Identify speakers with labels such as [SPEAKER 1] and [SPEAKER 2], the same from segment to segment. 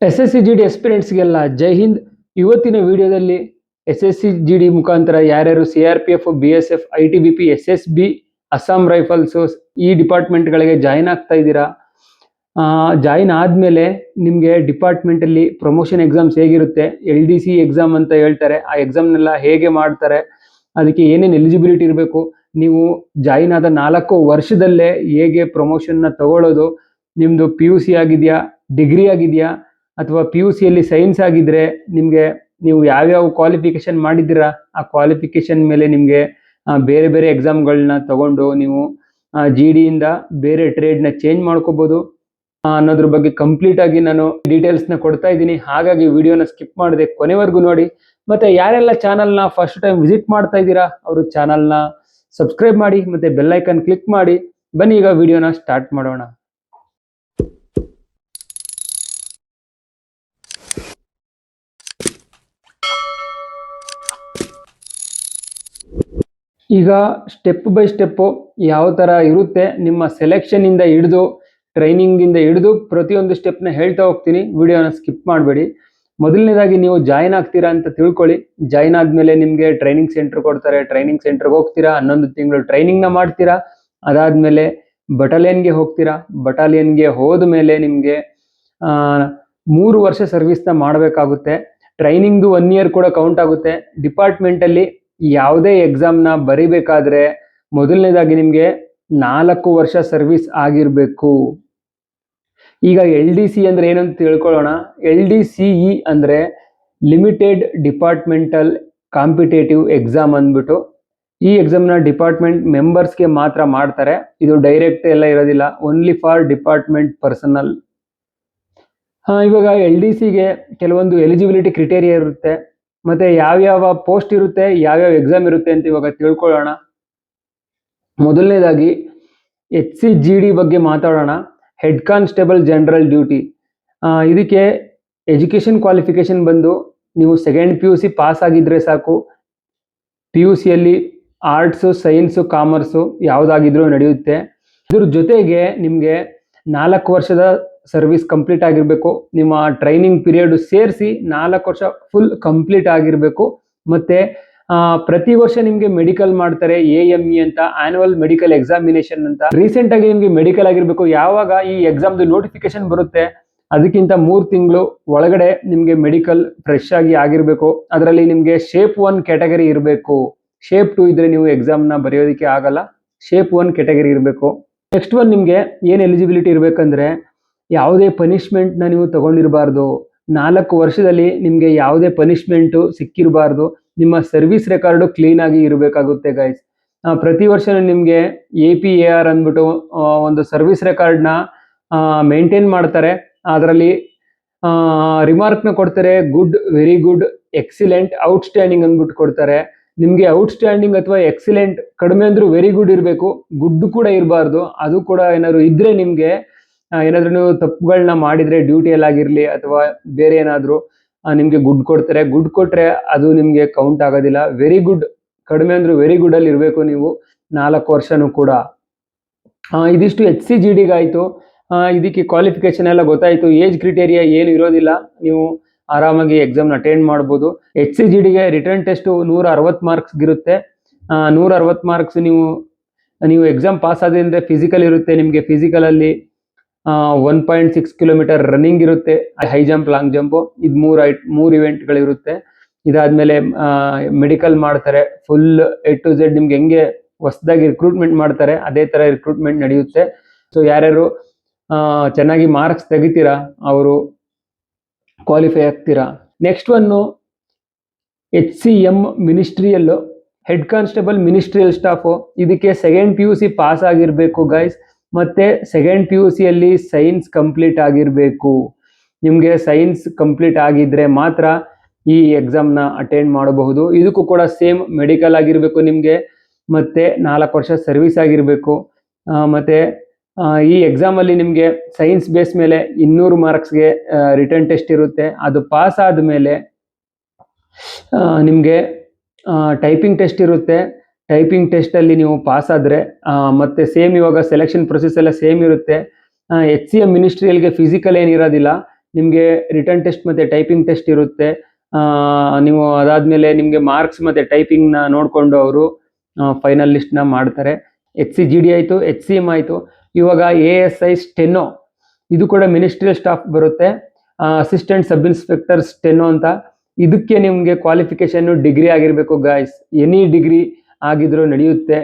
[SPEAKER 1] SSC GD ಎಸ್ಪಿರೆಂಟ್ಸ್ಗೆಲ್ಲ ಜೈ ಹಿಂದ್. ಇವತ್ತಿನ ವಿಡಿಯೋದಲ್ಲಿ SSC GD ಮುಖಾಂತರ ಯಾರ್ಯಾರು CRPF, BSF, ITBP, SSB, Assam rifles ಈ ಡಿಪಾರ್ಟ್ಮೆಂಟ್ಗಳಿಗೆ ಜಾಯಿನ್ ಆಗ್ತಾ ಇದ್ದೀರಾ. ಜಾಯಿನ್ ಆದಮೇಲೆ ನಿಮಗೆ ಡಿಪಾರ್ಟ್ಮೆಂಟಲ್ಲಿ ಪ್ರಮೋಷನ್ ಎಕ್ಸಾಮ್ಸ್ ಹೇಗಿರುತ್ತೆ, LDC ಎಕ್ಸಾಮ್ ಅಂತ ಹೇಳ್ತಾರೆ, ಆ ಎಕ್ಸಾಮ್ನೆಲ್ಲ ಹೇಗೆ ಮಾಡ್ತಾರೆ, ಅದಕ್ಕೆ ಏನೇನು ಎಲಿಜಿಬಿಲಿಟಿ ಇರಬೇಕು, ನೀವು ಜಾಯಿನ್ ಆದ 4 ವರ್ಷದಲ್ಲೇ ಹೇಗೆ ಪ್ರಮೋಷನ್ನ ತಗೊಳ್ಳೋದು, ನಿಮ್ಮದು PUC ಆಗಿದೆಯಾ, ಡಿಗ್ರಿ ಆಗಿದೆಯಾ, ಅಥವಾ PUCಯಲ್ಲಿ ಸೈನ್ಸ್ ಆಗಿದ್ರೆ ನಿಮಗೆ ನೀವು ಯಾವ್ಯಾವ ಕ್ವಾಲಿಫಿಕೇಶನ್ ಮಾಡಿದ್ದೀರಾ ಆ ಕ್ವಾಲಿಫಿಕೇಶನ್ ಮೇಲೆ ನಿಮಗೆ ಬೇರೆ ಬೇರೆ ಎಕ್ಸಾಮ್ಗಳನ್ನ ತಗೊಂಡು ನೀವು GDಯಿಂದ ಬೇರೆ ಟ್ರೇಡ್ನ ಚೇಂಜ್ ಮಾಡ್ಕೋಬೋದು ಅನ್ನೋದ್ರ ಬಗ್ಗೆ ಕಂಪ್ಲೀಟ್ ಆಗಿ ನಾನು ಡೀಟೇಲ್ಸ್ನ ಕೊಡ್ತಾ ಇದ್ದೀನಿ. ಹಾಗಾಗಿ ವಿಡಿಯೋನ ಸ್ಕಿಪ್ ಮಾಡದೆ ಕೊನೆವರೆಗೂ ನೋಡಿ. ಮತ್ತೆ ಯಾರೆಲ್ಲ ಚಾನಲ್ನ ಫಸ್ಟ್ ಟೈಮ್ ವಿಸಿಟ್ ಮಾಡ್ತಾ ಇದ್ದೀರಾ ಅವರು ಚಾನಲ್ನ ಸಬ್ಸ್ಕ್ರೈಬ್ ಮಾಡಿ ಮತ್ತೆ ಬೆಲ್ ಐಕನ್ ಕ್ಲಿಕ್ ಮಾಡಿ. ಬನ್ನಿ ಈಗ ವಿಡಿಯೋನ ಸ್ಟಾರ್ಟ್ ಮಾಡೋಣ. ಈಗ ಸ್ಟೆಪ್ ಬೈ ಸ್ಟೆಪ್ಪು ಯಾವ ಥರ ಇರುತ್ತೆ, ನಿಮ್ಮ ಸೆಲೆಕ್ಷನಿಂದ ಹಿಡಿದು ಟ್ರೈನಿಂಗಿಂದ ಹಿಡಿದು ಪ್ರತಿಯೊಂದು ಸ್ಟೆಪ್ನ ಹೇಳ್ತಾ ಹೋಗ್ತೀನಿ. ವಿಡಿಯೋನ ಸ್ಕಿಪ್ ಮಾಡಬೇಡಿ. ಮೊದಲನೇದಾಗಿ ನೀವು ಜಾಯಿನ್ ಆಗ್ತೀರಾ ಅಂತ ತಿಳ್ಕೊಳ್ಳಿ. ಜಾಯಿನ್ ಆದಮೇಲೆ ನಿಮಗೆ ಟ್ರೈನಿಂಗ್ ಸೆಂಟರ್ ಕೊಡ್ತಾರೆ. ಟ್ರೈನಿಂಗ್ ಸೆಂಟರ್ಗೆ ಹೋಗ್ತೀರಾ, 11 ತಿಂಗಳು ಟ್ರೈನಿಂಗ್ನ ಮಾಡ್ತೀರಾ. ಅದಾದಮೇಲೆ ಬಟಾಲಿಯನ್ಗೆ ಹೋಗ್ತೀರಾ. ಬಟಾಲಿಯನ್ಗೆ ಹೋದ ಮೇಲೆ ನಿಮಗೆ 3 ವರ್ಷ ಸರ್ವಿಸ್ನ ಮಾಡಬೇಕಾಗುತ್ತೆ. ಟ್ರೈನಿಂಗ್ದು 1 ಇಯರ್ ಕೂಡ ಕೌಂಟ್ ಆಗುತ್ತೆ. ಡಿಪಾರ್ಟ್ಮೆಂಟಲ್ಲಿ ಯಾವುದೇ ಎಕ್ಸಾಮ್ನ ಬರಿಬೇಕಾದ್ರೆ ಮೊದಲನೇದಾಗಿ ನಿಮಗೆ 4 ವರ್ಷ ಸರ್ವಿಸ್ ಆಗಿರಬೇಕು. ಈಗ LDC ಅಂದರೆ ಏನಂತ ತಿಳ್ಕೊಳ್ಳೋಣ. LDCE ಅಂದರೆ ಲಿಮಿಟೆಡ್ ಡಿಪಾರ್ಟ್ಮೆಂಟಲ್ ಕಾಂಪಿಟೇಟಿವ್ ಎಕ್ಸಾಮ್ ಅಂದ್ಬಿಟ್ಟು ಈ ಎಕ್ಸಾಮ್ನ ಡಿಪಾರ್ಟ್ಮೆಂಟ್ ಮೆಂಬರ್ಸ್ಗೆ ಮಾತ್ರ ಮಾಡ್ತಾರೆ. ಇದು ಡೈರೆಕ್ಟ್ ಎಲ್ಲ ಇರೋದಿಲ್ಲ, ಓನ್ಲಿ ಫಾರ್ ಡಿಪಾರ್ಟ್ಮೆಂಟ್ ಪರ್ಸನಲ್. ಇವಾಗ LDCಗೆ ಕೆಲವೊಂದು ಎಲಿಜಿಬಿಲಿಟಿ ಕ್ರಿಟೇರಿಯಾ ಇರುತ್ತೆ, ಮತ್ತೆ ಯಾವ್ಯಾವ ಪೋಸ್ಟ್ ಇರುತ್ತೆ, ಯಾವ್ಯಾವ ಎಕ್ಸಾಮ್ ಇರುತ್ತೆ ಅಂತ ಇವಾಗ ತಿಳ್ಕೊಳ್ಳೋಣ. ಮೊದಲನೇದಾಗಿ HCGD ಬಗ್ಗೆ ಮಾತಾಡೋಣ. Head constable general duty. ಇದಕ್ಕೆ ಎಜುಕೇಷನ್ ಕ್ವಾಲಿಫಿಕೇಶನ್ ಬಂದು ನೀವು 2nd PUC ಪಾಸ್ ಆಗಿದ್ರೆ ಸಾಕು. PUCಯಲ್ಲಿ ಆರ್ಟ್ಸು, ಸೈನ್ಸು, ಕಾಮರ್ಸು ಯಾವುದಾಗಿದ್ರೂ ನಡೆಯುತ್ತೆ. ಇದ್ರ ಜೊತೆಗೆ ನಿಮಗೆ 4 ವರ್ಷದ ಸರ್ವಿಸ್ ಕಂಪ್ಲೀಟ್ ಆಗಿರಬೇಕು. ನಿಮ್ಮ ಟ್ರೈನಿಂಗ್ ಪೀರಿಯಡ್ ಸೇರಿಸಿ 4 ವರ್ಷ ಫುಲ್ ಕಂಪ್ಲೀಟ್ ಆಗಿರಬೇಕು. ಮತ್ತು ಪ್ರತಿ ವರ್ಷ ನಿಮಗೆ ಮೆಡಿಕಲ್ ಮಾಡ್ತಾರೆ, AME ಅಂತ, ಆನ್ಯುವಲ್ ಮೆಡಿಕಲ್ ಎಕ್ಸಾಮಿನೇಷನ್ ಅಂತ. ರೀಸೆಂಟಾಗಿ ನಿಮಗೆ ಮೆಡಿಕಲ್ ಆಗಿರಬೇಕು. ಯಾವಾಗ ಈ ಎಕ್ಸಾಮ್ದು ನೋಟಿಫಿಕೇಶನ್ ಬರುತ್ತೆ ಅದಕ್ಕಿಂತ 3 ತಿಂಗಳು ಒಳಗಡೆ ನಿಮಗೆ ಮೆಡಿಕಲ್ ಫ್ರೆಶ್ ಆಗಿ ಆಗಿರಬೇಕು. ಅದರಲ್ಲಿ ನಿಮಗೆ ಶೇಪ್ 1 ಕ್ಯಾಟಗರಿ ಇರಬೇಕು. ಶೇಪ್ 2 ಇದ್ರೆ ನೀವು ಎಕ್ಸಾಮ್ನ ಬರೆಯೋದಕ್ಕೆ ಆಗಲ್ಲ. ಶೇಪ್ 1 ಕ್ಯಾಟಗರಿ ಇರಬೇಕು. ನೆಕ್ಸ್ಟ್ ಒನ್ ನಿಮಗೆ ಏನು ಎಲಿಜಿಬಿಲಿಟಿ ಇರಬೇಕಂದ್ರೆ ಯಾವುದೇ ಪನಿಷ್ಮೆಂಟ್ನ ನೀವು ತಗೊಂಡಿರಬಾರ್ದು. 4 ವರ್ಷದಲ್ಲಿ ನಿಮಗೆ ಯಾವುದೇ ಪನಿಷ್ಮೆಂಟು ಸಿಕ್ಕಿರಬಾರ್ದು. ನಿಮ್ಮ ಸರ್ವಿಸ್ ರೆಕಾರ್ಡು ಕ್ಲೀನಾಗಿ ಇರಬೇಕಾಗುತ್ತೆ ಗೈಸ್. ಪ್ರತಿ ವರ್ಷ ನಿಮಗೆ APAR ಅಂದ್ಬಿಟ್ಟು ಒಂದು ಸರ್ವಿಸ್ ರೆಕಾರ್ಡ್ನ ಮೇಂಟೈನ್ ಮಾಡ್ತಾರೆ. ಅದರಲ್ಲಿ ರಿಮಾರ್ಕ್ನ ಕೊಡ್ತಾರೆ. Good, very good, excellent, outstanding ಅಂದ್ಬಿಟ್ಟು ಕೊಡ್ತಾರೆ. ನಿಮಗೆ ಔಟ್ಸ್ಟ್ಯಾಂಡಿಂಗ್ ಅಥವಾ ಎಕ್ಸಿಲೆಂಟ್ ಕಡಿಮೆ ಅಂದರೂ ವೆರಿ ಗುಡ್ ಇರಬೇಕು, ಗುಡ್ ಕೂಡ ಇರಬಾರ್ದು. ಅದು ಕೂಡ ಏನಾದ್ರು ಇದ್ದರೆ ನಿಮಗೆ ಏನಾದರೂ ನೀವು ತಪ್ಪುಗಳನ್ನ ಮಾಡಿದರೆ ಡ್ಯೂಟಿಯಲ್ಲಾಗಿರಲಿ ಅಥವಾ ಬೇರೆ ಏನಾದರೂ ನಿಮಗೆ ಗುಡ್ ಕೊಡ್ತಾರೆ. ಗುಡ್ ಕೊಟ್ಟರೆ ಅದು ನಿಮಗೆ ಕೌಂಟ್ ಆಗೋದಿಲ್ಲ. ವೆರಿ ಗುಡ್ ಕಡಿಮೆ ಅಂದರೂ ವೆರಿ ಗುಡಲ್ಲಿ ಇರಬೇಕು ನೀವು 4 ವರ್ಷನೂ ಕೂಡ. ಇದಿಷ್ಟು HCGDಗೆ ಆಯಿತು. ಇದಕ್ಕೆ ಕ್ವಾಲಿಫಿಕೇಶನ್ ಎಲ್ಲ ಗೊತ್ತಾಯಿತು. ಏಜ್ ಕ್ರಿಟೇರಿಯಾ ಏನು ಇರೋದಿಲ್ಲ, ನೀವು ಆರಾಮಾಗಿ ಎಕ್ಸಾಮ್ನ ಅಟೆಂಡ್ ಮಾಡ್ಬೋದು. HCGDಗೆ ರಿಟರ್ನ್ ಟೆಸ್ಟು 160 ಮಾರ್ಕ್ಸ್ಗಿರುತ್ತೆ. 160 ಮಾರ್ಕ್ಸ್ ನೀವು ಎಕ್ಸಾಮ್ ಪಾಸ್ ಆದ್ರೆ ಅಂದರೆ ಫಿಸಿಕಲ್ ಇರುತ್ತೆ. ನಿಮಗೆ ಫಿಸಿಕಲಲ್ಲಿ 1.6 ಕಿಲೋಮೀಟರ್ ರನ್ನಿಂಗ್ ಇರುತ್ತೆ, ಹೈ ಜಂಪ್, ಲಾಂಗ್ ಜಂಪು, ಇದು 3 ಇವೆಂಟ್ಗಳಿರುತ್ತೆ. ಇದಾದಮೇಲೆ ಮೆಡಿಕಲ್ ಮಾಡ್ತಾರೆ. ಫುಲ್ A to Z ನಿಮ್ಗೆ ಹೆಂಗೆ ಹೊಸದಾಗಿ ರಿಕ್ರೂಟ್ಮೆಂಟ್ ಮಾಡ್ತಾರೆ ಅದೇ ಥರ ರಿಕ್ರೂಟ್ಮೆಂಟ್ ನಡೆಯುತ್ತೆ. ಸೊ ಯಾರ್ಯಾರು ಚೆನ್ನಾಗಿ ಮಾರ್ಕ್ಸ್ ತೆಗಿತೀರಾ ಅವರು ಕ್ವಾಲಿಫೈ ಆಗ್ತೀರಾ. Next one HCM ministerial, head constable ministerial staff. ಇದಕ್ಕೆ 2nd PUC ಪಾಸ್ ಆಗಿರಬೇಕು ಗೈಸ್. ಮತ್ತು 2nd PUCಯಲ್ಲಿ ಸೈನ್ಸ್ ಕಂಪ್ಲೀಟ್ ಆಗಿರಬೇಕು. ನಿಮಗೆ ಸೈನ್ಸ್ ಕಂಪ್ಲೀಟ್ ಆಗಿದ್ದರೆ ಮಾತ್ರ ಈ ಎಕ್ಸಾಮ್ನ ಅಟೆಂಡ್ ಮಾಡಬಹುದು. ಇದಕ್ಕೂ ಕೂಡ ಸೇಮ್ ಮೆಡಿಕಲ್ ಆಗಿರಬೇಕು ನಿಮಗೆ, ಮತ್ತು 4 ವರ್ಷ ಸರ್ವಿಸ್ ಆಗಿರಬೇಕು. ಮತ್ತು ಈ ಎಕ್ಸಾಮಲ್ಲಿ ನಿಮಗೆ ಸೈನ್ಸ್ ಬೇಸ್ ಮೇಲೆ 200 ಮಾರ್ಕ್ಸ್ಗೆ ರಿಟರ್ನ್ ಟೆಸ್ಟ್ ಇರುತ್ತೆ. ಅದು ಪಾಸ್ ಆದಮೇಲೆ ನಿಮಗೆ ಟೈಪಿಂಗ್ ಟೆಸ್ಟ್ ಇರುತ್ತೆ. ಟೈಪಿಂಗ್ ಟೆಸ್ಟಲ್ಲಿ ನೀವು ಪಾಸ್ ಆದರೆ ಮತ್ತು ಸೇಮ್ ಇವಾಗ ಸೆಲೆಕ್ಷನ್ ಪ್ರೊಸೆಸ್ ಎಲ್ಲ ಸೇಮ್ ಇರುತ್ತೆ. HCM ಮಿನಿಸ್ಟ್ರಿಯಲ್ಗೆ ಫಿಸಿಕಲ್ ಏನಿರೋದಿಲ್ಲ, ನಿಮಗೆ ರಿಟರ್ನ್ ಟೆಸ್ಟ್ ಮತ್ತು ಟೈಪಿಂಗ್ ಟೆಸ್ಟ್ ಇರುತ್ತೆ. ನೀವು ಅದಾದಮೇಲೆ ನಿಮಗೆ ಮಾರ್ಕ್ಸ್ ಮತ್ತು ಟೈಪಿಂಗ್ನ ನೋಡಿಕೊಂಡು ಅವರು ಫೈನಲ್ ಲಿಸ್ಟ್ನ ಮಾಡ್ತಾರೆ. HCGD ಆಯಿತು, HCM ಆಯಿತು. ಇವಾಗ ASI ಸ್ಟೆನೋ, ಇದು ಕೂಡ ಮಿನಿಸ್ಟ್ರಿಯಲ್ ಸ್ಟಾಫ್ ಬರುತ್ತೆ. ಅಸಿಸ್ಟೆಂಟ್ ಸಬ್ ಇನ್ಸ್ಪೆಕ್ಟರ್ ಸ್ಟೆನೋ ಅಂತ. ಇದಕ್ಕೆ ನಿಮಗೆ ಕ್ವಾಲಿಫಿಕೇಶನ್ ಡಿಗ್ರಿ ಆಗಿರಬೇಕು ಗಾಯ್ಸ್. ಎನಿ ಡಿಗ್ರಿ ಆಗಿದ್ರೂ ನಡೆಯುತ್ತೆ.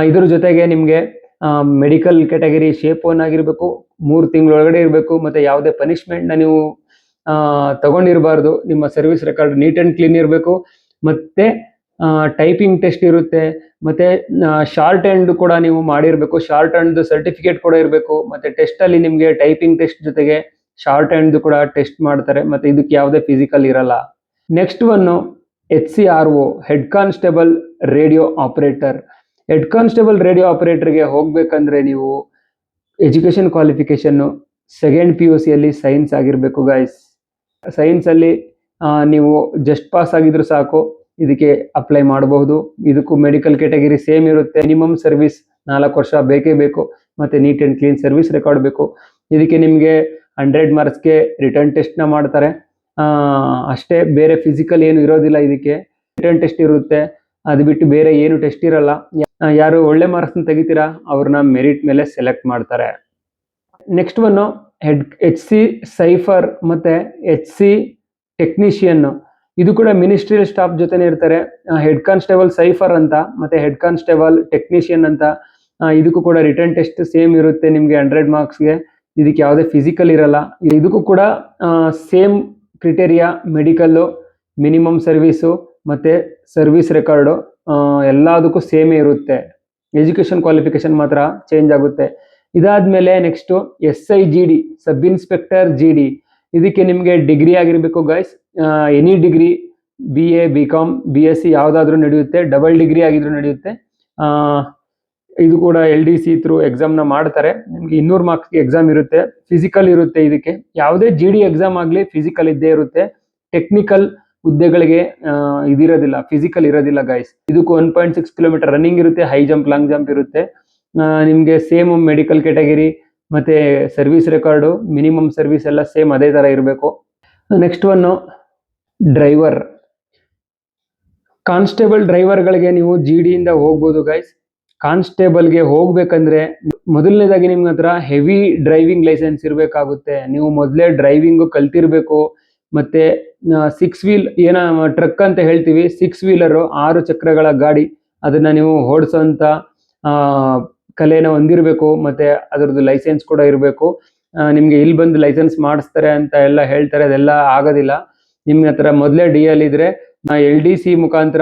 [SPEAKER 1] ಇದ್ರ ಜೊತೆಗೆ ನಿಮಗೆ ಮೆಡಿಕಲ್ ಕ್ಯಾಟಗರಿ ಶೇಪ್ 1 ಆಗಿರಬೇಕು, 3 ತಿಂಗಳೊಳಗಡೆ ಇರಬೇಕು, ಮತ್ತು ಯಾವುದೇ ಪನಿಷ್ಮೆಂಟ್ನ ನೀವು ತಗೊಂಡಿರಬಾರ್ದು. ನಿಮ್ಮ service record neat and clean ಇರಬೇಕು. ಮತ್ತು ಟೈಪಿಂಗ್ ಟೆಸ್ಟ್ ಇರುತ್ತೆ, ಮತ್ತು ಶಾರ್ಟ್ ಹ್ಯಾಂಡ್ ಕೂಡ ನೀವು ಮಾಡಿರಬೇಕು. ಶಾರ್ಟ್ ಹ್ಯಾಂಡ್ ಸರ್ಟಿಫಿಕೇಟ್ ಕೂಡ ಇರಬೇಕು. ಮತ್ತು ಟೆಸ್ಟಲ್ಲಿ ನಿಮಗೆ ಟೈಪಿಂಗ್ ಟೆಸ್ಟ್ ಜೊತೆಗೆ ಶಾರ್ಟ್ ಹ್ಯಾಂಡ್ ಕೂಡ ಟೆಸ್ಟ್ ಮಾಡ್ತಾರೆ. ಮತ್ತು ಇದಕ್ಕೆ ಯಾವುದೇ ಫಿಸಿಕಲ್ ಇರಲ್ಲ. Next one HCRO, head constable radio operator. Head constable radio ಆಪರೇಟರ್ಗೆ ಹೋಗ್ಬೇಕಂದ್ರೆ ನೀವು ಎಜುಕೇಷನ್ ಕ್ವಾಲಿಫಿಕೇಷನ್ನು 2nd PUCಯಲ್ಲಿ ಸೈನ್ಸ್ ಆಗಿರಬೇಕು ಗಾಯ್ಸ್. ಸೈನ್ಸಲ್ಲಿ ನೀವು ಜಸ್ಟ್ ಪಾಸ್ ಆಗಿದ್ರು ಸಾಕು, ಇದಕ್ಕೆ ಅಪ್ಲೈ ಮಾಡಬಹುದು. ಇದಕ್ಕೂ ಮೆಡಿಕಲ್ ಕ್ಯಾಟಗರಿ ಸೇಮ್ ಇರುತ್ತೆ. ಮಿನಿಮಮ್ ಸರ್ವಿಸ್ 4 ವರ್ಷ ಬೇಕೇ ಬೇಕು, ಮತ್ತು neat and clean service record ಬೇಕು. ಇದಕ್ಕೆ ನಿಮಗೆ 100 ಮಾರ್ಕ್ಸ್ಗೆ ರಿಟರ್ನ್ ಟೆಸ್ಟ್ನ ಮಾಡ್ತಾರೆ ಅಷ್ಟೇ. ಬೇರೆ ಫಿಸಿಕಲ್ ಏನು ಇರೋದಿಲ್ಲ. ಇದಕ್ಕೆ ರಿಟರ್ನ್ ಟೆಸ್ಟ್ ಇರುತ್ತೆ, ಅದು ಬಿಟ್ಟು ಬೇರೆ ಏನು ಟೆಸ್ಟ್ ಇರಲ್ಲ. ಯಾರು ಒಳ್ಳೆ ಮಾರ್ಕ್ಸ್ನ ತೆಗಿತೀರಾ ಅವ್ರನ್ನ ಮೆರಿಟ್ ಮೇಲೆ ಸೆಲೆಕ್ಟ್ ಮಾಡ್ತಾರೆ. ನೆಕ್ಸ್ಟ್ ಒನ್ನು HC ಸೈಫರ್ ಮತ್ತು HC ಟೆಕ್ನಿಷಿಯನ್. ಇದು ಕೂಡ ಮಿನಿಸ್ಟ್ರಿಯಲ್ ಸ್ಟಾಫ್ ಜೊತೆನೇ ಇರ್ತಾರೆ. ಹೆಡ್ ಕಾನ್ಸ್ಟೇಬಲ್ ಸೈಫರ್ ಅಂತ ಮತ್ತು ಹೆಡ್ ಕಾನ್ಸ್ಟೇಬಲ್ ಟೆಕ್ನಿಷಿಯನ್ ಅಂತ. ಇದಕ್ಕೂ ಕೂಡ ರಿಟರ್ನ್ ಟೆಸ್ಟ್ ಸೇಮ್ ಇರುತ್ತೆ ನಿಮಗೆ 100 ಮಾರ್ಕ್ಸ್ಗೆ. ಇದಕ್ಕೆ ಯಾವುದೇ ಫಿಸಿಕಲ್ ಇರಲ್ಲ. ಇದಕ್ಕೂ ಕೂಡ same criteria, medical, minimum service ಮತ್ತು ಸರ್ವಿಸ್ ರೆಕಾರ್ಡು ಎಲ್ಲದಕ್ಕೂ ಸೇಮೇ ಇರುತ್ತೆ. ಎಜುಕೇಷನ್ ಕ್ವಾಲಿಫಿಕೇಷನ್ ಮಾತ್ರ ಚೇಂಜ್ ಆಗುತ್ತೆ. ಇದಾದಮೇಲೆ next SIGD, sub inspector GD. ಇದಕ್ಕೆ ನಿಮಗೆ ಡಿಗ್ರಿ ಆಗಿರಬೇಕು guys. Any degree, BA, BCom, BSc ಯಾವುದಾದ್ರೂ ನಡೆಯುತ್ತೆ. ಡಬಲ್ ಡಿಗ್ರಿ ಆಗಿದ್ರೂ ನಡೆಯುತ್ತೆ. ಇದು ಕೂಡ LDC ಥ್ರೂ ಎಕ್ಸಾಮ್ನ ಮಾಡ್ತಾರೆ. ನಿಮಗೆ 200 ಮಾರ್ಕ್ಸ್ಗೆ ಎಕ್ಸಾಮ್ ಇರುತ್ತೆ. ಫಿಸಿಕಲ್ ಇರುತ್ತೆ. ಇದಕ್ಕೆ ಯಾವುದೇ GD ಎಕ್ಸಾಮ್ ಆಗಲಿ ಫಿಸಿಕಲ್ ಇದ್ದೇ ಇರುತ್ತೆ. ಟೆಕ್ನಿಕಲ್ ಹುದ್ದೆಗಳಿಗೆ ಇದಿರೋದಿಲ್ಲ, ಫಿಸಿಕಲ್ ಇರೋದಿಲ್ಲ ಗೈಸ್. ಇದಕ್ಕೂ 1.6 ಕಿಲೋಮೀಟರ್ ರನ್ನಿಂಗ್ ಇರುತ್ತೆ, ಹೈ ಜಂಪ್, ಲಾಂಗ್ ಜಂಪ್ ಇರುತ್ತೆ. ನಿಮಗೆ ಸೇಮ್ ಮೆಡಿಕಲ್ ಕ್ಯಾಟಗರಿ ಮತ್ತು ಸರ್ವಿಸ್ ರೆಕಾರ್ಡು, ಮಿನಿಮಮ್ ಸರ್ವಿಸ್ ಎಲ್ಲ ಸೇಮ್ ಅದೇ ಥರ ಇರಬೇಕು. Next one driver. ಕಾನ್ಸ್ಟೇಬಲ್ ಡ್ರೈವರ್ಗಳಿಗೆ ನೀವು GDಯಿಂದ ಹೋಗ್ಬೋದು ಗೈಸ್. ಕಾನ್ಸ್ಟೇಬಲ್ಗೆ ಹೋಗ್ಬೇಕಂದ್ರೆ ಮೊದಲನೇದಾಗಿ ನಿಮ್ಮ ಹತ್ರ ಹೆವಿ ಡ್ರೈವಿಂಗ್ ಲೈಸೆನ್ಸ್ ಇರಬೇಕಾಗುತ್ತೆ. ನೀವು ಮೊದಲೇ ಡ್ರೈವಿಂಗು ಕಲ್ತಿರಬೇಕು. ಮತ್ತು 6 ವೀಲ್ ಏನೋ ಟ್ರಕ್ ಅಂತ ಹೇಳ್ತೀವಿ, 6 ವೀಲರು, 6 ಚಕ್ರಗಳ ಗಾಡಿ, ಅದನ್ನು ನೀವು ಓಡಿಸೋಂಥ ಕಲೆನ ಹೊಂದಿರಬೇಕು. ಮತ್ತು ಅದರದ್ದು ಲೈಸೆನ್ಸ್ ಕೂಡ ಇರಬೇಕು. ನಿಮಗೆ ಇಲ್ಲಿ ಬಂದು ಲೈಸೆನ್ಸ್ ಮಾಡಿಸ್ತಾರೆ ಅಂತ ಎಲ್ಲ ಹೇಳ್ತಾರೆ, ಅದೆಲ್ಲ ಆಗೋದಿಲ್ಲ. ನಿಮ್ಮ ಹತ್ರ ಮೊದಲೇ DL ಇದ್ದರೆ LDC ಮುಖಾಂತರ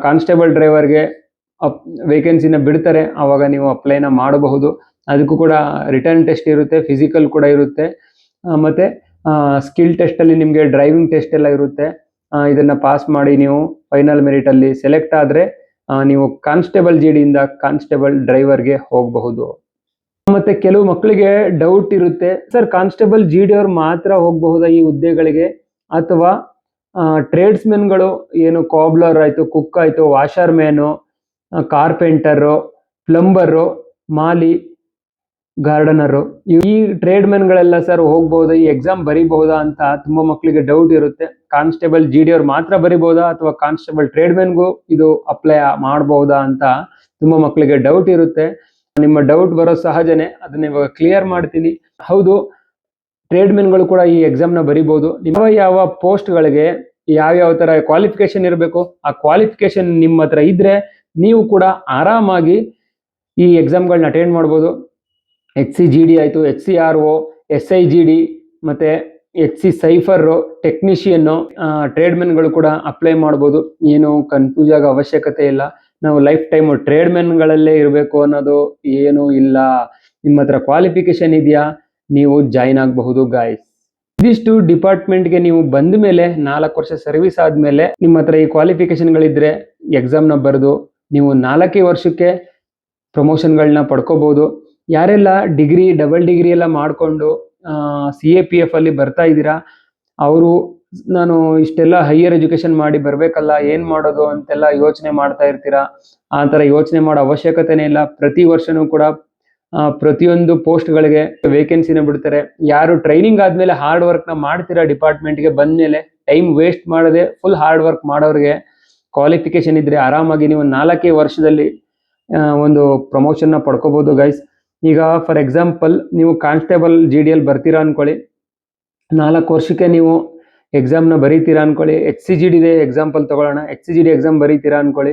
[SPEAKER 1] ಕಾನ್ಸ್ಟೇಬಲ್ ಡ್ರೈವರ್ಗೆ ವೇಕೆನ್ಸಿನ ಬಿಡ್ತಾರೆ. ಆವಾಗ ನೀವು ಅಪ್ಲೈನ ಮಾಡಬಹುದು. ಅದಕ್ಕೂ ಕೂಡ ರಿಟರ್ನ್ ಟೆಸ್ಟ್ ಇರುತ್ತೆ, ಫಿಸಿಕಲ್ ಕೂಡ ಇರುತ್ತೆ, ಮತ್ತು ಸ್ಕಿಲ್ ಟೆಸ್ಟಲ್ಲಿ ನಿಮಗೆ ಡ್ರೈವಿಂಗ್ ಟೆಸ್ಟ್ ಎಲ್ಲ ಇರುತ್ತೆ. ಇದನ್ನು ಪಾಸ್ ಮಾಡಿ ನೀವು ಫೈನಲ್ ಮೆರಿಟಲ್ಲಿ ಸೆಲೆಕ್ಟ್ ಆದರೆ ನೀವು ಕಾನ್ಸ್ಟೇಬಲ್ GDಯಿಂದ ಕಾನ್ಸ್ಟೇಬಲ್ ಡ್ರೈವರ್ಗೆ ಹೋಗಬಹುದು. ಮತ್ತು ಕೆಲವು ಮಕ್ಕಳಿಗೆ ಡೌಟ್ ಇರುತ್ತೆ, ಸರ್ ಕಾನ್ಸ್ಟೇಬಲ್ GD ಅವ್ರು ಮಾತ್ರ ಹೋಗಬಹುದಾ ಈ ಹುದ್ದೆಗಳಿಗೆ, ಅಥವಾ ಟ್ರೇಡ್ಸ್ಮೆನ್ಗಳು ಏನು ಕಾಬ್ಲರ್ ಆಯಿತು, ಕುಕ್ ಆಯಿತು, ವಾಷರ್ ಮ್ಯಾನು, ಕಾರ್ಪೆಂಟರು, ಪ್ಲಂಬರು, ಮಾಲಿ, ಗಾರ್ಡನರು, ಈ ಟ್ರೇಡ್ ಮೆನ್ಗಳೆಲ್ಲ ಸರ್ ಹೋಗ್ಬೋದಾ, ಈ ಎಕ್ಸಾಮ್ ಬರೀಬಹುದಾ ಅಂತ ತುಂಬ ಮಕ್ಕಳಿಗೆ ಡೌಟ್ ಇರುತ್ತೆ. ಕಾನ್ಸ್ಟೇಬಲ್ GD ಅವ್ರು ಮಾತ್ರ ಬರೀಬಹುದಾ ಅಥವಾ ಕಾನ್ಸ್ಟೇಬಲ್ ಟ್ರೇಡ್ ಮೆನ್ಗೂ ಇದು ಅಪ್ಲೈ ಮಾಡಬಹುದಾ ಅಂತ ತುಂಬ ಮಕ್ಕಳಿಗೆ ಡೌಟ್ ಇರುತ್ತೆ. ನಿಮ್ಮ ಡೌಟ್ ಬರೋ ಸಹಜನೇ, ಅದನ್ನ ಇವಾಗ ಕ್ಲಿಯರ್ ಮಾಡ್ತೀನಿ. ಹೌದು, ಟ್ರೇಡ್ ಮೆನ್ಗಳು ಕೂಡ ಈ ಎಕ್ಸಾಮ್ನ ಬರೀಬಹುದು. ನಿಮ್ಮ ಯಾವ ಪೋಸ್ಟ್ಗಳಿಗೆ ಯಾವ್ಯಾವ ಥರ ಕ್ವಾಲಿಫಿಕೇಶನ್ ಇರಬೇಕು, ಆ ಕ್ವಾಲಿಫಿಕೇಶನ್ ನಿಮ್ಮ ಹತ್ರ ಇದ್ದರೆ ನೀವು ಕೂಡ ಆರಾಮಾಗಿ ಈ ಎಕ್ಸಾಮ್ಗಳನ್ನ ಅಟೆಂಡ್ ಮಾಡ್ಬೋದು. HCGD ಆಯಿತು, HCRO, SIGD ಮತ್ತು HC ಸೈಫರು, ಟೆಕ್ನಿಷಿಯನ್ನು, ಟ್ರೇಡ್ಮೆನ್ಗಳು ಕೂಡ ಅಪ್ಲೈ ಮಾಡ್ಬೋದು. ಏನು ಕನ್ಫ್ಯೂಸ್ ಆಗೋ ಅವಶ್ಯಕತೆ ಇಲ್ಲ. ನಾವು ಲೈಫ್ ಟೈಮು ಟ್ರೇಡ್ಮೆನ್ಗಳಲ್ಲೇ ಇರಬೇಕು ಅನ್ನೋದು ಏನೂ ಇಲ್ಲ. ನಿಮ್ಮ ಹತ್ರ ಕ್ವಾಲಿಫಿಕೇಶನ್ ಇದೆಯಾ, ನೀವು ಜಾಯ್ನ್ ಆಗಬಹುದು ಗಾಯ್ಸ್. ಇದಿಷ್ಟು ಡಿಪಾರ್ಟ್ಮೆಂಟ್ಗೆ ನೀವು ಬಂದ ಮೇಲೆ 4 ವರ್ಷ ಸರ್ವಿಸ್ ಆದಮೇಲೆ ನಿಮ್ಮ ಹತ್ರ ಈ ಕ್ವಾಲಿಫಿಕೇಶನ್ಗಳಿದ್ದರೆ ಎಕ್ಸಾಮ್ನ ಬರೆದು ನೀವು 4 ವರ್ಷಕ್ಕೆ ಪ್ರಮೋಷನ್ಗಳನ್ನ ಪಡ್ಕೋಬೋದು. ಯಾರೆಲ್ಲ ಡಿಗ್ರಿ, ಡಬಲ್ ಡಿಗ್ರಿ ಎಲ್ಲ ಮಾಡಿಕೊಂಡು CAPF ಅಲ್ಲಿ ಬರ್ತಾ ಇದ್ದೀರಾ, ಅವರು ನಾನು ಇಷ್ಟೆಲ್ಲ ಹೈಯರ್ ಎಜುಕೇಷನ್ ಮಾಡಿ ಬರಬೇಕಲ್ಲ, ಏನು ಮಾಡೋದು ಅಂತೆಲ್ಲ ಯೋಚನೆ ಮಾಡ್ತಾ ಇರ್ತೀರಾ. ಆ ಥರ ಯೋಚನೆ ಮಾಡೋ ಅವಶ್ಯಕತೆನೇ ಇಲ್ಲ. ಪ್ರತಿ ವರ್ಷವೂ ಕೂಡ ಪ್ರತಿಯೊಂದು ಪೋಸ್ಟ್ಗಳಿಗೆ ವೇಕೆನ್ಸಿನ ಬಿಡ್ತಾರೆ. ಯಾರು ಟ್ರೈನಿಂಗ್ ಆದಮೇಲೆ ಹಾರ್ಡ್ ವರ್ಕ್ನ ಮಾಡ್ತೀರಾ ಡಿಪಾರ್ಟ್ಮೆಂಟ್ಗೆ ಬಂದಮೇಲೆ, ಟೈಮ್ ವೇಸ್ಟ್ ಮಾಡದೆ ಫುಲ್ ಹಾರ್ಡ್ ವರ್ಕ್ ಮಾಡೋರಿಗೆ ಕ್ವಾಲಿಫಿಕೇಶನ್ ಇದ್ದರೆ ಆರಾಮಾಗಿ ನೀವು 4 ವರ್ಷದಲ್ಲಿ ಒಂದು ಪ್ರಮೋಷನ್ನ ಪಡ್ಕೋಬೋದು ಗೈಸ್. ಈಗ ಫಾರ್ ಎಕ್ಸಾಂಪಲ್ ನೀವು ಕಾನ್ಸ್ಟೇಬಲ್ GDL ಬರ್ತೀರಾ ಅಂದ್ಕೊಳ್ಳಿ, 4 ವರ್ಷಕ್ಕೆ ನೀವು ಎಕ್ಸಾಮ್ನ ಬರೀತೀರಾ ಅಂದ್ಕೊಳ್ಳಿ. HCGD ಇದೆ ಎಕ್ಸಾಂಪಲ್ ತಗೊಳ್ಳೋಣ. HCGD ಎಕ್ಸಾಮ್ ಬರೀತೀರಾ ಅಂದ್ಕೊಳ್ಳಿ,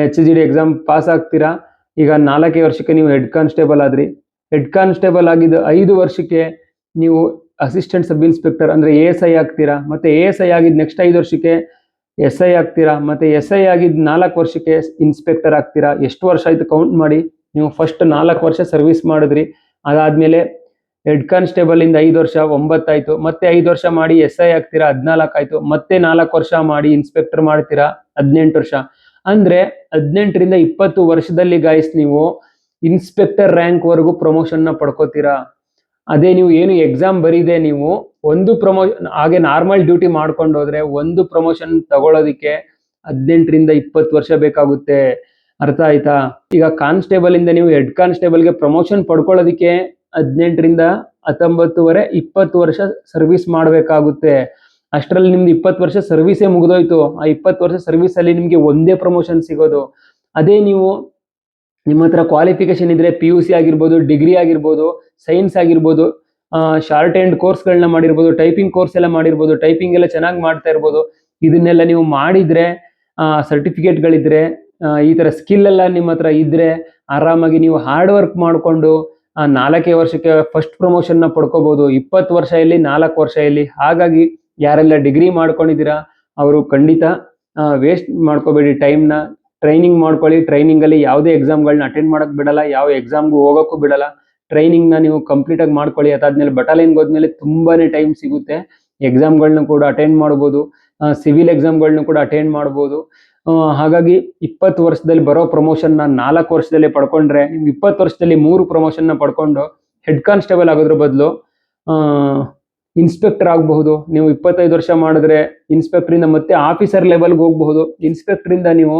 [SPEAKER 1] HCGD ಎಕ್ಸಾಮ್ ಪಾಸ್ ಆಗ್ತೀರಾ. ಈಗ 4 ವರ್ಷಕ್ಕೆ ನೀವು ಹೆಡ್ ಕಾನ್ಸ್ಟೇಬಲ್ ಆದ್ರಿ. ಹೆಡ್ ಕಾನ್ಸ್ಟೇಬಲ್ ಆಗಿದ್ದು 5 ವರ್ಷಕ್ಕೆ ನೀವು ಅಸಿಸ್ಟೆಂಟ್ ಸಬ್ ಇನ್ಸ್ಪೆಕ್ಟರ್ ಅಂದರೆ ASI ಆಗ್ತೀರಾ. ಮತ್ತು ASI ಆಗಿದ್ದು ನೆಕ್ಸ್ಟ್ 5 ವರ್ಷಕ್ಕೆ SI ಆಗ್ತೀರಾ. ಮತ್ತು SI ಆಗಿದ್ದು 4 ವರ್ಷಕ್ಕೆ ಇನ್ಸ್ಪೆಕ್ಟರ್ ಆಗ್ತೀರಾ. ಎಷ್ಟು ವರ್ಷ ಆಯಿತು ಕೌಂಟ್ ಮಾಡಿ. ನೀವು ಫಸ್ಟ್ 4 ವರ್ಷ ಸರ್ವಿಸ್ ಮಾಡಿದ್ರಿ, ಅದಾದಮೇಲೆ ಹೆಡ್ ಕಾನ್ಸ್ಟೇಬಲ್ ಇಂದ 5 ವರ್ಷ 9 ಆಯಿತು. ಮತ್ತೆ 5 ವರ್ಷ ಮಾಡಿ SI ಆಗ್ತೀರಾ, 14 ಆಯಿತು. ಮತ್ತೆ 4 ವರ್ಷ ಮಾಡಿ ಇನ್ಸ್ಪೆಕ್ಟರ್ ಮಾಡ್ತೀರಾ, 18 ವರ್ಷ. ಅಂದರೆ 18 ರಿಂದ 20 ವರ್ಷದಲ್ಲಿ ಗಾಯ್ಸ್ ನೀವು ಇನ್ಸ್ಪೆಕ್ಟರ್ ರ್ಯಾಂಕ್ವರೆಗೂ ಪ್ರಮೋಷನ್ನ ಪಡ್ಕೋತೀರಾ. ಅದೇ ನೀವು ಏನು ಎಕ್ಸಾಮ್ ಬರೀದೆ ನೀವು ಒಂದು ಪ್ರಮೋಷನ್ ಹಾಗೆ ನಾರ್ಮಲ್ ಡ್ಯೂಟಿ ಮಾಡ್ಕೊಂಡು ಹೋದ್ರೆ ಒಂದು ಪ್ರಮೋಷನ್ ತಗೊಳ್ಳೋದಕ್ಕೆ 18 ರಿಂದ 20 ವರ್ಷ ಬೇಕಾಗುತ್ತೆ. ಅರ್ಥ ಆಯ್ತಾ? ಈಗ ಕಾನ್ಸ್ಟೇಬಲ್ ಇಂದ ನೀವು ಹೆಡ್ ಕಾನ್ಸ್ಟೇಬಲ್ಗೆ ಪ್ರಮೋಷನ್ ಪಡ್ಕೊಳ್ಳೋದಕ್ಕೆ 18 ರಿಂದ 19ವರೆ 20 ವರ್ಷ ಸರ್ವಿಸ್ ಮಾಡಬೇಕಾಗುತ್ತೆ. ಅಷ್ಟರಲ್ಲಿ ನಿಮ್ದು 20 ವರ್ಷ ಸರ್ವಿಸೇ ಮುಗಿದೋಯ್ತು. ಆ 20 ವರ್ಷ ಸರ್ವಿಸಲ್ಲಿ ನಿಮಗೆ ಒಂದೇ ಪ್ರಮೋಷನ್ ಸಿಗೋದು. ಅದೇ ನೀವು ನಿಮ್ಮ ಹತ್ರ ಕ್ವಾಲಿಫಿಕೇಶನ್ ಇದ್ರೆ PUC ಆಗಿರ್ಬೋದು, ಡಿಗ್ರಿ ಆಗಿರ್ಬೋದು, ಸೈನ್ಸ್ ಆಗಿರ್ಬೋದು, ಶಾರ್ಟ್ ಹ್ಯಾಂಡ್ ಕೋರ್ಸ್ಗಳನ್ನ ಮಾಡಿರ್ಬೋದು, ಟೈಪಿಂಗ್ ಕೋರ್ಸ್ ಎಲ್ಲ ಮಾಡಿರ್ಬೋದು, ಟೈಪಿಂಗ್ ಎಲ್ಲ ಚೆನ್ನಾಗಿ ಮಾಡ್ತಾ ಇರ್ಬೋದು. ಇದನ್ನೆಲ್ಲ ನೀವು ಮಾಡಿದ್ರೆ, ಸರ್ಟಿಫಿಕೇಟ್ಗಳಿದ್ರೆ, ಈ ಥರ ಸ್ಕಿಲ್ ಎಲ್ಲ ನಿಮ್ಮ ಹತ್ರ ಇದ್ರೆ ಆರಾಮಾಗಿ ನೀವು ಹಾರ್ಡ್ ವರ್ಕ್ ಮಾಡಿಕೊಂಡು 4 ವರ್ಷಕ್ಕೆ ಫಸ್ಟ್ ಪ್ರಮೋಷನ್ನ ಪಡ್ಕೋಬೋದು. 20 ವರ್ಷ ಇಲ್ಲಿ 4 ವರ್ಷ ಇಲ್ಲಿ. ಹಾಗಾಗಿ ಯಾರೆಲ್ಲ ಡಿಗ್ರಿ ಮಾಡ್ಕೊಂಡಿದ್ದೀರಾ ಅವರು ಖಂಡಿತ ವೇಸ್ಟ್ ಮಾಡ್ಕೋಬೇಡಿ ಟೈಮ್ನ. ಟ್ರೈನಿಂಗ್ ಮಾಡ್ಕೊಳ್ಳಿ. ಟ್ರೈನಿಂಗಲ್ಲಿ ಯಾವುದೇ ಎಕ್ಸಾಮ್ಗಳನ್ನ ಅಟೆಂಡ್ ಮಾಡೋಕ್ಕೆ ಬಿಡಲ್ಲ, ಯಾವ ಎಕ್ಸಾಮ್ಗೂ ಹೋಗೋಕ್ಕೂ ಬಿಡಲ್ಲ. ಟ್ರೈನಿಂಗ್ನ ನೀವು ಕಂಪ್ಲೀಟಾಗಿ ಮಾಡ್ಕೊಳ್ಳಿ. ಅದಾದಮೇಲೆ ಬಟಾಲಿಯನ್ಗೆ ಹೋದ್ಮೇಲೆ ತುಂಬಾ ಟೈಮ್ ಸಿಗುತ್ತೆ. ಎಕ್ಸಾಮ್ಗಳನ್ನ ಕೂಡ ಅಟೆಂಡ್ ಮಾಡ್ಬೋದು, ಸಿವಿಲ್ ಎಕ್ಸಾಮ್ಗಳನ್ನ ಕೂಡ ಅಟೆಂಡ್ ಮಾಡ್ಬೋದು. ಹಾಗಾಗಿ 20 ವರ್ಷದಲ್ಲಿ ಬರೋ ಪ್ರಮೋಷನ್ನ 4 ವರ್ಷದಲ್ಲಿ ಪಡ್ಕೊಂಡ್ರೆ ನಿಮ್ಗೆ 20 ವರ್ಷದಲ್ಲಿ 3 ಪ್ರಮೋಷನ್ನ ಪಡ್ಕೊಂಡು ಹೆಡ್ ಕಾನ್ಸ್ಟೇಬಲ್ ಆಗೋದ್ರ ಬದಲು ಇನ್ಸ್ಪೆಕ್ಟರ್ ಆಗಬಹುದು. ನೀವು 25 ವರ್ಷ ಮಾಡಿದ್ರೆ ಇನ್ಸ್ಪೆಕ್ಟ್ರಿಂದ ಮತ್ತೆ ಆಫೀಸರ್ ಲೆವೆಲ್ಗೆ ಹೋಗಬಹುದು. ಇನ್ಸ್ಪೆಕ್ಟ್ರಿಂದ ನೀವು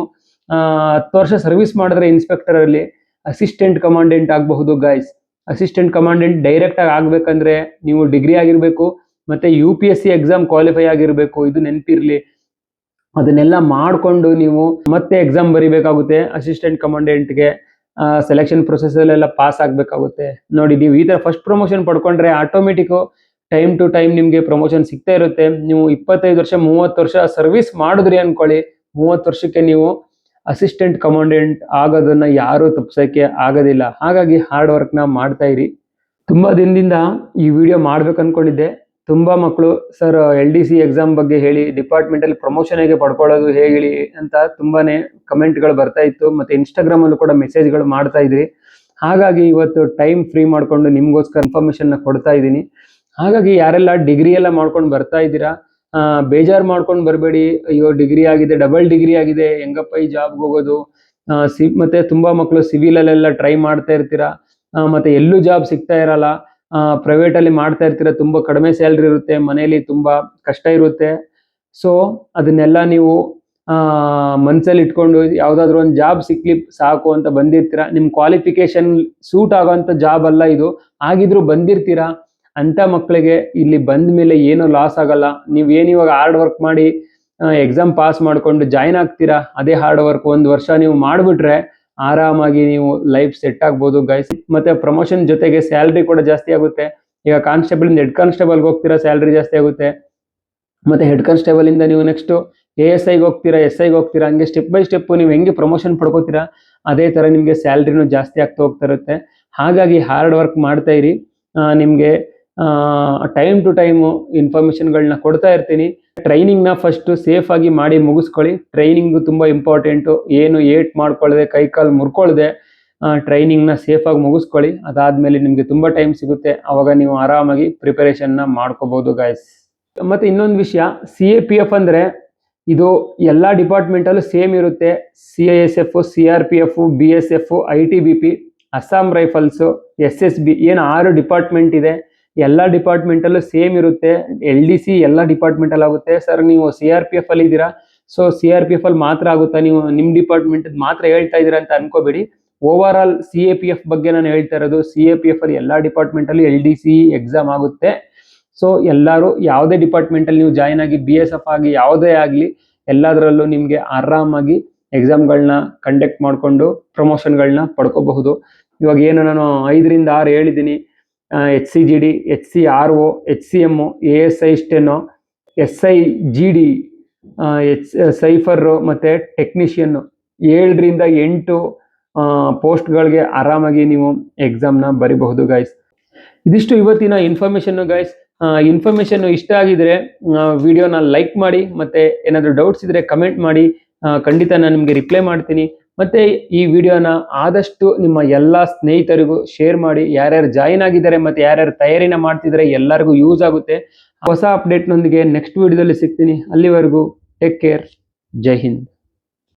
[SPEAKER 1] 10 ವರ್ಷ ಸರ್ವಿಸ್ ಮಾಡಿದ್ರೆ ಇನ್ಸ್ಪೆಕ್ಟರಲ್ಲಿ ಅಸಿಸ್ಟೆಂಟ್ ಕಮಾಂಡೆಂಟ್ ಆಗಬಹುದು ಗೈಸ್. ಅಸಿಸ್ಟೆಂಟ್ ಕಮಾಂಡೆಂಟ್ ಡೈರೆಕ್ಟಾಗಿ ಆಗಬೇಕಂದ್ರೆ ನೀವು ಡಿಗ್ರಿ ಆಗಿರಬೇಕು ಮತ್ತು UPSC ಎಕ್ಸಾಮ್ ಕ್ವಾಲಿಫೈ ಆಗಿರಬೇಕು. ಇದು ನೆನಪಿರಲಿ. ಅದನ್ನೆಲ್ಲ ಮಾಡಿಕೊಂಡು ನೀವು ಮತ್ತೆ ಎಕ್ಸಾಮ್ ಬರೀಬೇಕಾಗುತ್ತೆ. ಅಸಿಸ್ಟೆಂಟ್ ಕಮಾಂಡೆಂಟ್ಗೆ ಸೆಲೆಕ್ಷನ್ ಪ್ರೊಸೆಸಲ್ಲೆಲ್ಲ ಪಾಸ್ ಆಗಬೇಕಾಗುತ್ತೆ. ನೋಡಿ, ನೀವು ಈ ಥರ ಫಸ್ಟ್ ಪ್ರಮೋಷನ್ ಪಡ್ಕೊಂಡ್ರೆ ಆಟೋಮೆಟಿಕ್ಕು ಟೈಮ್ ಟು ಟೈಮ್ ನಿಮಗೆ ಪ್ರಮೋಷನ್ ಸಿಗ್ತಾ ಇರುತ್ತೆ. ನೀವು 25 ವರ್ಷ 30 ವರ್ಷ ಸರ್ವಿಸ್ ಮಾಡಿದ್ರಿ ಅಂದ್ಕೊಳ್ಳಿ, 30 ವರ್ಷಕ್ಕೆ ನೀವು ಅಸಿಸ್ಟೆಂಟ್ ಕಮಾಂಡೆಂಟ್ ಆಗೋದನ್ನು ಯಾರೂ ತಪ್ಪಿಸೋಕ್ಕೆ ಆಗೋದಿಲ್ಲ. ಹಾಗಾಗಿ ಹಾರ್ಡ್ ವರ್ಕ್ನ ಮಾಡ್ತಾ ಇರಿ. ತುಂಬ ದಿನದಿಂದ ಈ ವಿಡಿಯೋ ಮಾಡ್ಬೇಕು ಅಂದ್ಕೊಂಡಿದ್ದೆ. ತುಂಬ ಮಕ್ಕಳು ಸರ್ LDC ಎಕ್ಸಾಮ್ ಬಗ್ಗೆ ಹೇಳಿ, ಡಿಪಾರ್ಟ್ಮೆಂಟಲ್ಲಿ ಪ್ರಮೋಷನ್ ಹೇಗೆ ಪಡ್ಕೊಳ್ಳೋದು ಹೇಳಿ ಅಂತ ತುಂಬಾ ಕಮೆಂಟ್ಗಳು ಬರ್ತಾ ಇತ್ತು. ಮತ್ತು ಇನ್ಸ್ಟಾಗ್ರಾಮಲ್ಲೂ ಕೂಡ ಮೆಸೇಜ್ಗಳು ಮಾಡ್ತಾ ಇದ್ರಿ. ಹಾಗಾಗಿ ಇವತ್ತು ಟೈಮ್ ಫ್ರೀ ಮಾಡಿಕೊಂಡು ನಿಮಗೋಸ್ಕರ ಇನ್ಫಾರ್ಮೇಷನ್ನ ಕೊಡ್ತಾ ಇದ್ದೀನಿ. ಹಾಗಾಗಿ ಯಾರೆಲ್ಲ ಡಿಗ್ರಿ ಎಲ್ಲ ಮಾಡ್ಕೊಂಡು ಬರ್ತಾ ಇದ್ದೀರಾ, ಬೇಜಾರು ಮಾಡ್ಕೊಂಡು ಬರಬೇಡಿ. ಅಯ್ಯೋ ಡಿಗ್ರಿ ಆಗಿದೆ, ಡಬಲ್ ಡಿಗ್ರಿ ಆಗಿದೆ, ಹೆಂಗಪ್ಪ ಈ ಜಾಬ್ಗೆ ಹೋಗೋದು. ಮತ್ತು ತುಂಬ ಮಕ್ಕಳು ಸಿವಿಲಲ್ಲೆಲ್ಲ ಟ್ರೈ ಮಾಡ್ತಾ ಇರ್ತೀರಾ, ಮತ್ತು ಎಲ್ಲೂ ಜಾಬ್ ಸಿಗ್ತಾ ಇರಲ್ಲ. ಪ್ರೈವೇಟಲ್ಲಿ ಮಾಡ್ತಾ ಇರ್ತೀರ, ತುಂಬ ಕಡಿಮೆ ಸ್ಯಾಲ್ರಿ ಇರುತ್ತೆ, ಮನೇಲಿ ತುಂಬ ಕಷ್ಟ ಇರುತ್ತೆ. ಸೊ ಅದನ್ನೆಲ್ಲ ನೀವು ಮನಸ್ಸಲ್ಲಿ ಇಟ್ಕೊಂಡು ಯಾವುದಾದ್ರೂ ಒಂದು ಜಾಬ್ ಸಿಕ್ಲಿ ಸಾಕು ಅಂತ ಬಂದಿರ್ತೀರ. ನಿಮ್ಮ ಕ್ವಾಲಿಫಿಕೇಷನ್ ಸೂಟ್ ಆಗೋಂಥ ಜಾಬ್ ಅಲ್ಲ ಇದು, ಆಗಿದ್ರೂ ಬಂದಿರ್ತೀರಾ. ಅಂಥ ಮಕ್ಕಳಿಗೆ ಇಲ್ಲಿ ಬಂದ ಮೇಲೆ ಏನೂ ಲಾಸ್ ಆಗಲ್ಲ. ನೀವೇನು ಇವಾಗ ಹಾರ್ಡ್ ವರ್ಕ್ ಮಾಡಿ ಎಕ್ಸಾಮ್ ಪಾಸ್ ಮಾಡಿಕೊಂಡು ಜಾಯ್ನ್ ಆಗ್ತೀರಾ, ಅದೇ ಹಾರ್ಡ್ ವರ್ಕ್ 1 ವರ್ಷ ನೀವು ಮಾಡಿಬಿಟ್ರೆ ಆರಾಮಾಗಿ ನೀವು ಲೈಫ್ ಸೆಟ್ ಆಗ್ಬೋದು ಗೈಸ್. ಮತ್ತು ಪ್ರಮೋಷನ್ ಜೊತೆಗೆ ಸ್ಯಾಲ್ರಿ ಕೂಡ ಜಾಸ್ತಿ ಆಗುತ್ತೆ. ಈಗ ಕಾನ್ಸ್ಟೇಬಲಿಂದ ಹೆಡ್ ಕಾನ್ಸ್ಟೇಬಲ್ಗೆ ಹೋಗ್ತೀರಾ, ಸ್ಯಾಲ್ರಿ ಜಾಸ್ತಿ ಆಗುತ್ತೆ. ಮತ್ತು ಹೆಡ್ ಕಾನ್ಸ್ಟೇಬಲಿಂದ ನೀವು ನೆಕ್ಸ್ಟು ASIಗೆ ಹೋಗ್ತೀರಾ, SIಗೆ ಹೋಗ್ತೀರಾ. ಹಂಗೆ ಸ್ಟೆಪ್ ಬೈ ಸ್ಟೆಪ್ಪು ನೀವು ಹೆಂಗೆ ಪ್ರಮೋಷನ್ ಪಡ್ಕೋತೀರಾ ಅದೇ ಥರ ನಿಮಗೆ ಸ್ಯಾಲ್ರಿನೂ ಜಾಸ್ತಿ ಆಗ್ತಾ ಹೋಗ್ತಾ ಇರುತ್ತೆ. ಹಾಗಾಗಿ ಹಾರ್ಡ್ ವರ್ಕ್ ಮಾಡ್ತಾ ಇರಿ. ನಿಮಗೆ ಟೈಮ್ ಟು ಟೈಮು ಇನ್ಫಾರ್ಮೇಷನ್ಗಳನ್ನ ಕೊಡ್ತಾ ಇರ್ತೀನಿ. ಟ್ರೈನಿಂಗ್ನ ಫಸ್ಟು ಸೇಫಾಗಿ ಮಾಡಿ ಮುಗಿಸ್ಕೊಳ್ಳಿ. ಟ್ರೈನಿಂಗು ತುಂಬ ಇಂಪಾರ್ಟೆಂಟು. ಏನು ಏಟ್ ಮಾಡ್ಕೊಳ್ಳದೆ, ಕೈ ಕಾಲು ಮುರ್ಕೊಳ್ಳದೆ ಟ್ರೈನಿಂಗ್ನ ಸೇಫಾಗಿ ಮುಗಿಸ್ಕೊಳ್ಳಿ. ಅದಾದಮೇಲೆ ನಿಮಗೆ ತುಂಬ ಟೈಮ್ ಸಿಗುತ್ತೆ, ಆವಾಗ ನೀವು ಆರಾಮಾಗಿ ಪ್ರಿಪರೇಷನ್ನ ಮಾಡ್ಕೋಬೋದು ಗಾಯ್ಸ್. ಮತ್ತು ಇನ್ನೊಂದು ವಿಷಯ, CAPF ಅಂದರೆ ಇದು ಎಲ್ಲ ಡಿಪಾರ್ಟ್ಮೆಂಟಲ್ಲೂ ಸೇಮ್ ಇರುತ್ತೆ. CISF, CRPF, BSF, ITBP, Assam Rifles, SSB ಏನು 6 ಡಿಪಾರ್ಟ್ಮೆಂಟ್ ಇದೆ. ಎಲ್ಲ ಡಿಪಾರ್ಟ್ಮೆಂಟಲ್ಲೂ ಸೇಮ್ ಇರುತ್ತೆ. LDC ಎಲ್ಲ ಡಿಪಾರ್ಟ್ಮೆಂಟಲ್ಲಿ ಆಗುತ್ತೆ. ಸರ್ ನೀವು CRPF ಅಲ್ಲಿ ಇದ್ದೀರಾ, ಸೊ CRPF ಅಲ್ಲಿ ಮಾತ್ರ ಆಗುತ್ತಾ, ನೀವು ನಿಮ್ಮ ಡಿಪಾರ್ಟ್ಮೆಂಟ್ ಮಾತ್ರ ಹೇಳ್ತಾ ಇದ್ದೀರಾ ಅಂತ ಅನ್ಕೋಬೇಡಿ. ಓವರ್ ಆಲ್ CAPF ಬಗ್ಗೆ ನಾನು ಹೇಳ್ತಾ ಇರೋದು. CAPF ಅಲ್ಲಿ ಎಲ್ಲ ಡಿಪಾರ್ಟ್ಮೆಂಟಲ್ಲಿ LDC ಎಕ್ಸಾಮ್ ಆಗುತ್ತೆ. ಸೊ ಎಲ್ಲರೂ ಯಾವುದೇ ಡಿಪಾರ್ಟ್ಮೆಂಟಲ್ಲಿ ನೀವು ಜಾಯ್ನ್ ಆಗಿ BSF ಆಗಿ ಯಾವುದೇ ಆಗಲಿ ಎಲ್ಲದರಲ್ಲೂ ನಿಮಗೆ ಆರಾಮಾಗಿ ಎಕ್ಸಾಮ್ಗಳನ್ನ ಕಂಡಕ್ಟ್ ಮಾಡಿಕೊಂಡು ಪ್ರಮೋಷನ್ಗಳನ್ನ ಪಡ್ಕೋಬಹುದು. ಇವಾಗ ಏನು ನಾನು 5 ರಿಂದ 6 ಹೇಳಿದ್ದೀನಿ, HCGD, HCRO, HCM, ASI steno, SIGD, cipher ಮತ್ತು ಟೆಕ್ನಿಷಿಯನ್ನು 7 ರಿಂದ 8 ಪೋಸ್ಟ್ಗಳಿಗೆ ಆರಾಮಾಗಿ ನೀವು ಎಕ್ಸಾಮ್ನ ಬರಿಬಹುದು ಗೈಸ್. ಇದಿಷ್ಟು ಇವತ್ತಿನ ಇನ್ಫಾರ್ಮೇಷನ್ನು ಗೈಸ್. ಇನ್ಫಾರ್ಮೇಷನ್ ಇಷ್ಟ ಆಗಿದ್ರೆ ವಿಡಿಯೋನ ಲೈಕ್ ಮಾಡಿ, ಮತ್ತು ಏನಾದರೂ ಡೌಟ್ಸ್ ಇದ್ದರೆ ಕಮೆಂಟ್ ಮಾಡಿ, ಖಂಡಿತ ನಾನು ನಿಮಗೆ ರಿಪ್ಲೈ ಮಾಡ್ತೀನಿ. ಮತ್ತು ಈ ವಿಡಿಯೋನ ಆದಷ್ಟು ನಿಮ್ಮ ಎಲ್ಲ ಸ್ನೇಹಿತರಿಗೂ ಶೇರ್ ಮಾಡಿ. ಯಾರ್ಯಾರು ಜಾಯಿನ್ ಆಗಿದ್ದಾರೆ ಮತ್ತು ಯಾರ್ಯಾರು ತಯಾರಿನ ಮಾಡ್ತಿದ್ದಾರೆ ಎಲ್ಲರಿಗೂ ಯೂಸ್ ಆಗುತ್ತೆ. ಹೊಸ ಅಪ್ಡೇಟ್ನೊಂದಿಗೆ ನೆಕ್ಸ್ಟ್ ವಿಡಿಯೋದಲ್ಲಿ ಸಿಗ್ತೀನಿ. ಅಲ್ಲಿವರೆಗೂ ಟೇಕ್ ಕೇರ್. ಜೈ ಹಿಂದ್.